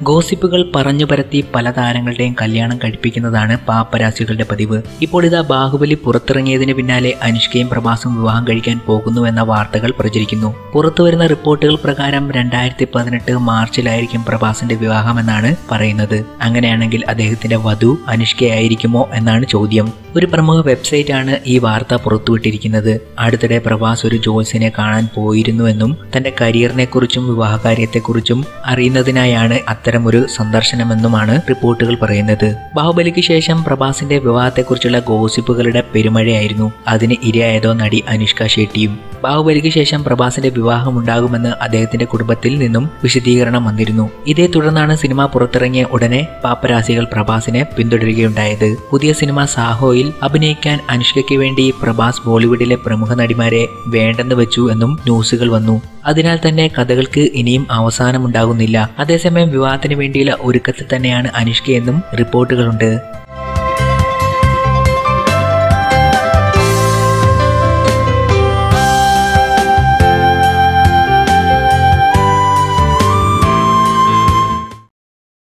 ഗോസിപ്പുകൾ പറഞ്ഞു പരത്തി പല താരങ്ങളുടെയും കല്യാണം കഴിപ്പിക്കുന്നതാണ് പാപ്പരാസികളുടെ പതിവ്. ഇപ്പോൾ ഇതാ ബാഹുബലി പുറത്തിറങ്ങിയതിന് പിന്നാലെ അനുഷ്കയും പ്രഭാസും വിവാഹം കഴിക്കാൻ പോകുന്നുവെന്ന വാർത്തകൾ പ്രചരിക്കുന്നു. പുറത്തുവരുന്ന റിപ്പോർട്ടുകൾ പ്രകാരം 2018 മാർച്ചിലായിരിക്കും പ്രഭാസിന്റെ വിവാഹമെന്നാണ് പറയുന്നത്. അങ്ങനെയാണെങ്കിൽ അദ്ദേഹത്തിന്റെ വധു അനുഷ്കയായിരിക്കുമോ എന്നാണ് ചോദ്യം. ഒരു പ്രമുഖ വെബ്സൈറ്റ് ആണ് ഈ വാർത്ത പുറത്തുവിട്ടിരിക്കുന്നത്. അടുത്തിടെ പ്രഭാസ് ഒരു ജോത്സ്യനെ കാണാൻ പോയിരുന്നുവെന്നും തന്റെ കരിയറിനെ കുറിച്ചും വിവാഹകാര്യത്തെക്കുറിച്ചും അറിയുന്നതിനായാണ് അത്തരമൊരു സന്ദർശനമെന്നുമാണ് റിപ്പോർട്ടുകൾ പറയുന്നത്. ബാഹുബലിക്ക് ശേഷം പ്രഭാസിന്റെ വിവാഹത്തെക്കുറിച്ചുള്ള ഗോസിപ്പുകളുടെ പെരുമഴയായിരുന്നു. അതിന് ഇരയായതോ നടി അനുഷ്ക ഷെട്ടിയും. ബാഹുബലിക്ക് ശേഷം പ്രഭാസിന്റെ വിവാഹം ഉണ്ടാകുമെന്ന് അദ്ദേഹത്തിന്റെ കുടുംബത്തിൽ നിന്നും വിശദീകരണം വന്നിരുന്നു. ഇതേ തുടർന്നാണ് സിനിമ പുറത്തിറങ്ങിയ ഉടനെ പാപ്പരാസികൾ പ്രഭാസിനെ പിന്തുടരുകയുണ്ടായത്. പുതിയ സിനിമ സാഹോയിൽ അഭിനയിക്കാൻ അനുഷ്കയ്ക്ക് വേണ്ടി പ്രഭാസ് ബോളിവുഡിലെ പ്രമുഖ നടിമാരെ വേണ്ടെന്ന് വെച്ചു എന്നും ന്യൂസുകൾ വന്നു. അതിനാൽ തന്നെ കഥകൾക്ക് ഇനിയും അവസാനമുണ്ടാകുന്നില്ല. അതേസമയം വിവാഹത്തിന് വേണ്ടിയുള്ള ഒരുക്കത്തിൽ തന്നെയാണ് അനുഷ്കയെന്നും റിപ്പോർട്ടുകളുണ്ട്.